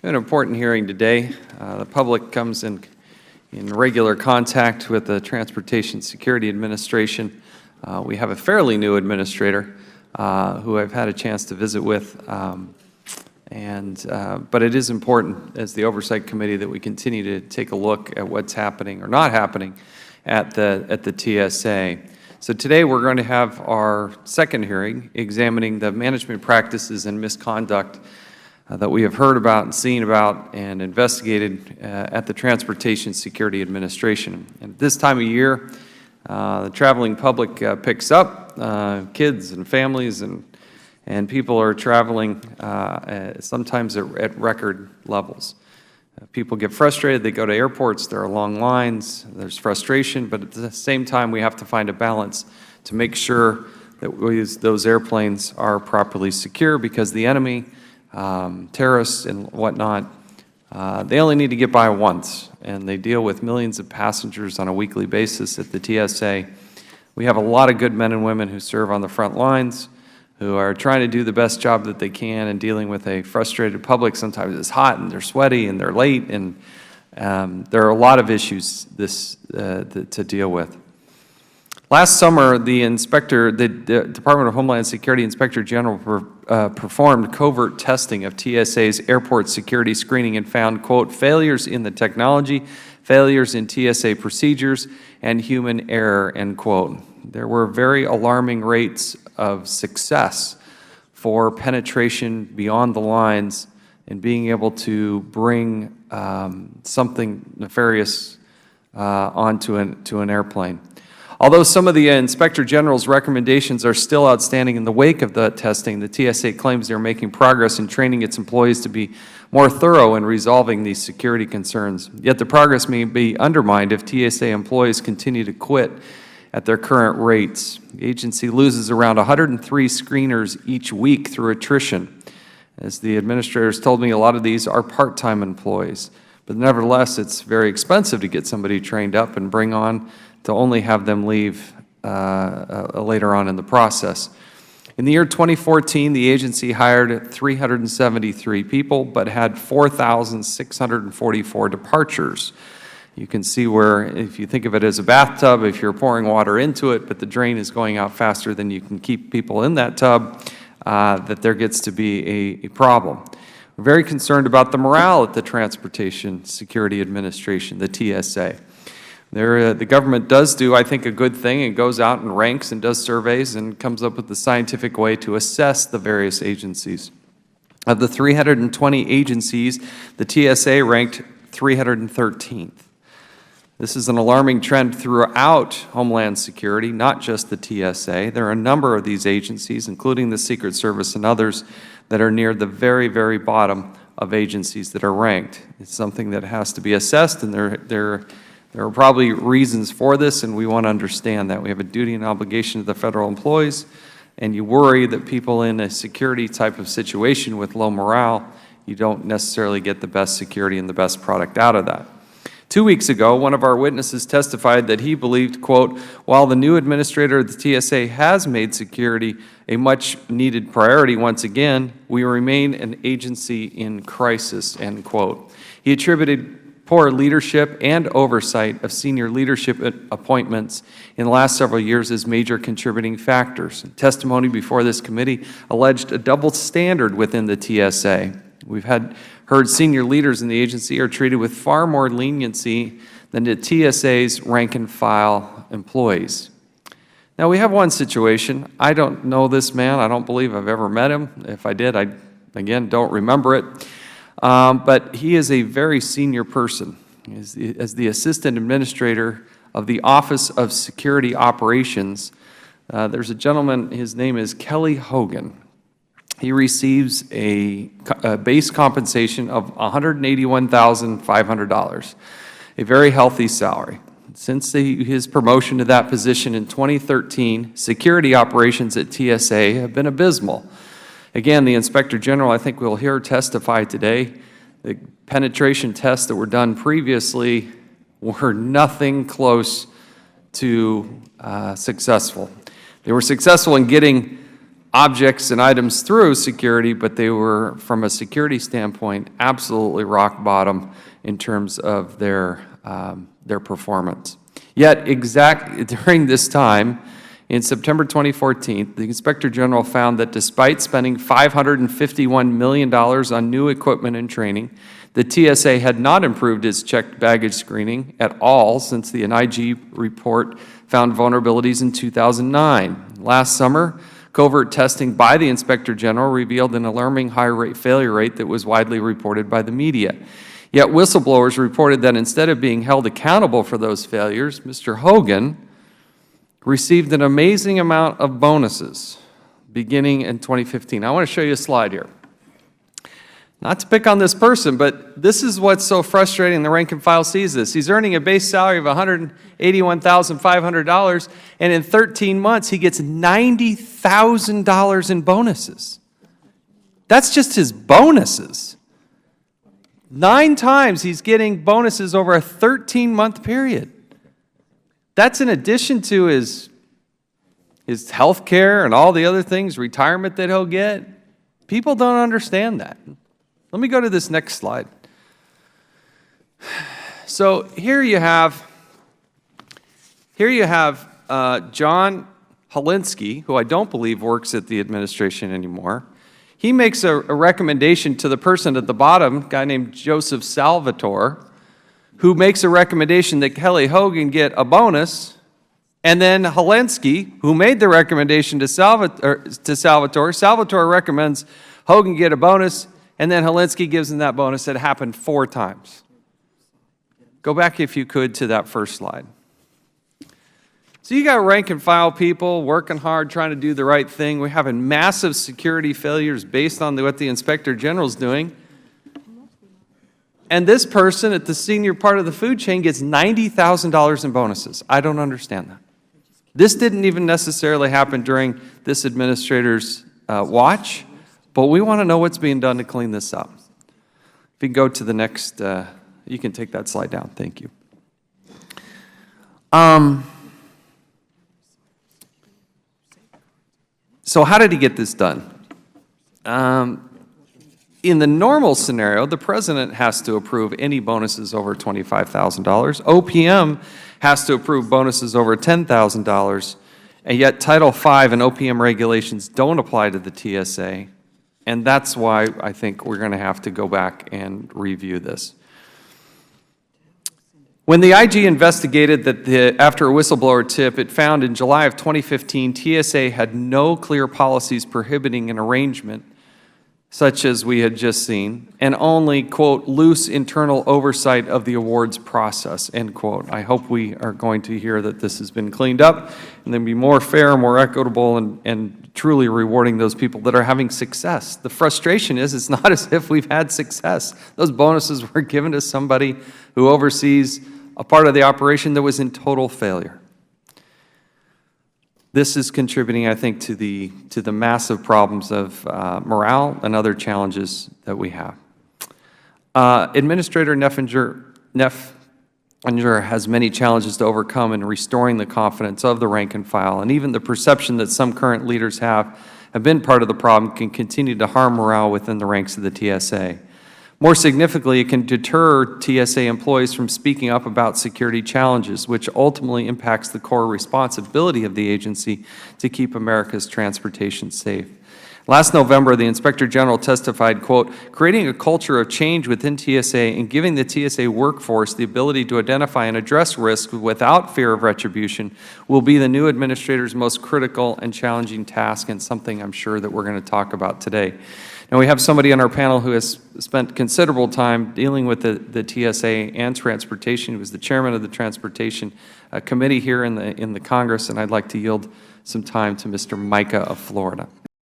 An important hearing today. The public comes in regular contact with the Transportation Security Administration. We have a fairly new administrator who I've had a chance to visit with, but it is important as the Oversight Committee that we continue to take a look at what's happening or not happening at the TSA. So today we're going to have our second hearing examining the management practices and misconduct that we have heard about and seen about and investigated at the Transportation Security Administration. And at this time of year, the traveling public picks up. Kids and families and people are traveling sometimes at record levels. People get frustrated. They go to airports. There are long lines. There's frustration. But at the same time, we have to find a balance to make sure that those airplanes are properly secure, because the enemy, terrorists and whatnot, they only need to get by once, and they deal with millions of passengers on a weekly basis at the TSA. We have a lot of good men and women who serve on the front lines, who are trying to do the best job that they can in dealing with a frustrated public. Sometimes it's hot and they're sweaty and they're late, and there are a lot of issues to deal with. Last summer, the Department of Homeland Security Inspector General performed covert testing of TSA's airport security screening and found, quote, failures in the technology, failures in TSA procedures, and human error, end quote. There were very alarming rates of success for penetration beyond the lines and being able to bring something nefarious onto an airplane. Although some of the Inspector General's recommendations are still outstanding in the wake of the testing, the TSA claims they're making progress in training its employees to be more thorough in resolving these security concerns. Yet the progress may be undermined if TSA employees continue to quit at their current rates. The agency loses around 103 screeners each week through attrition. As the administrators told me, a lot of these are part-time employees. But nevertheless, it's very expensive to get somebody trained up and bring on to only have them leave later on in the process. In the year 2014, the agency hired 373 people, but had 4,644 departures. You can see where, if you think of it as a bathtub, if you're pouring water into it, but the drain is going out faster than you can keep people in that tub, that there gets to be a problem. We're very concerned about the morale at the Transportation Security Administration, the TSA. The government does do, I think, a good thing and goes out and ranks and does surveys and comes up with the scientific way to assess the various agencies. Of the 320 agencies, the TSA ranked 313th. This is an alarming trend throughout Homeland Security, not just the TSA. There are a number of these agencies, including the Secret Service and others, that are near the very, very bottom of agencies that are ranked. It's something that has to be assessed, and there are probably reasons for this, and we want to understand that. We have a duty and obligation to the federal employees, and you worry that people in a security type of situation with low morale, you don't necessarily get the best security and the best product out of that. 2 weeks ago, one of our witnesses testified that he believed, quote, while the new administrator of the TSA has made security a much-needed priority once again, we remain an agency in crisis, end quote. He attributed poor leadership and oversight of senior leadership appointments in the last several years as major contributing factors. Testimony before this committee alleged a double standard within the TSA. We've heard senior leaders in the agency are treated with far more leniency than the TSA's rank-and-file employees. Now, we have one situation. I don't know this man. I don't believe I've ever met him. If I did, I, again, don't remember it. But he is a very senior person. As the Assistant Administrator of the Office of Security Operations, there's a gentleman, his name is Kelly Hogan. He receives a base compensation of $181,500, a very healthy salary. Since his promotion to that position in 2013, security operations at TSA have been abysmal. Again, the Inspector General, I think we'll hear testify today, the penetration tests that were done previously were nothing close to successful. They were successful in getting objects and items through security, but they were, from a security standpoint, absolutely rock bottom in terms of their performance. Yet, during this time, in September 2014, the Inspector General found that despite spending $551 million on new equipment and training, the TSA had not improved its checked baggage screening at all since the NIG report found vulnerabilities in 2009. Last summer, covert testing by the Inspector General revealed an alarming high failure rate that was widely reported by the media. Yet whistleblowers reported that instead of being held accountable for those failures, Mr. Hogan received an amazing amount of bonuses beginning in 2015. I want to show you a slide here. Not to pick on this person, but this is what's so frustrating. The rank and file sees this. He's earning a base salary of $181,500, and in 13 months, he gets $90,000 in bonuses. That's just his bonuses. 9 times he's getting bonuses over a 13-month period. That's in addition to his health care and all the other things, retirement that he'll get. People don't understand that. Let me go to this next slide. So here you have John Holinsky, who I don't believe works at the administration anymore. He makes a recommendation to the person at the bottom, a guy named Joseph Salvatore, who makes a recommendation that Kelly Hogan get a bonus, and then Holinsky, who made the recommendation to Salvatore recommends Hogan get a bonus, and then Holinsky gives him that bonus. It happened 4 times. Go back, if you could, to that first slide. So you got rank and file people working hard, trying to do the right thing. We're having massive security failures based on what the Inspector General's doing. And this person at the senior part of the food chain gets $90,000 in bonuses. I don't understand that. This didn't even necessarily happen during this administrator's watch, but we want to know what's being done to clean this up. If you can go to the next, you can take that slide down. Thank you. So how did he get this done? In the normal scenario, the president has to approve any bonuses over $25,000. OPM has to approve bonuses over $10,000, and yet Title V and OPM regulations don't apply to the TSA, and that's why I think we're going to have to go back and review this. When the IG investigated that after a whistleblower tip, it found in July of 2015, TSA had no clear policies prohibiting an arrangement such as we had just seen, and only, quote, loose internal oversight of the awards process, end quote. I hope we are going to hear that this has been cleaned up and then be more fair, more equitable, and truly rewarding those people that are having success. The frustration is it's not as if we've had success. Those bonuses were given to somebody who oversees a part of the operation that was in total failure. This is contributing, I think, to the massive problems of morale and other challenges that we have. Administrator Neffinger has many challenges to overcome in restoring the confidence of the rank and file, and even the perception that some current leaders have been part of the problem can continue to harm morale within the ranks of the TSA. More significantly, it can deter TSA employees from speaking up about security challenges, which ultimately impacts the core responsibility of the agency to keep America's transportation safe. Last November, the Inspector General testified, quote, creating a culture of change within TSA and giving the TSA workforce the ability to identify and address risk without fear of retribution will be the new administrator's most critical and challenging task, and something I'm sure that we're going to talk about today. Now, we have somebody on our panel who has spent considerable time dealing with the TSA and transportation. He was the chairman of the Transportation Committee here in the Congress, and I'd like to yield some time to Mr. Micah of Florida.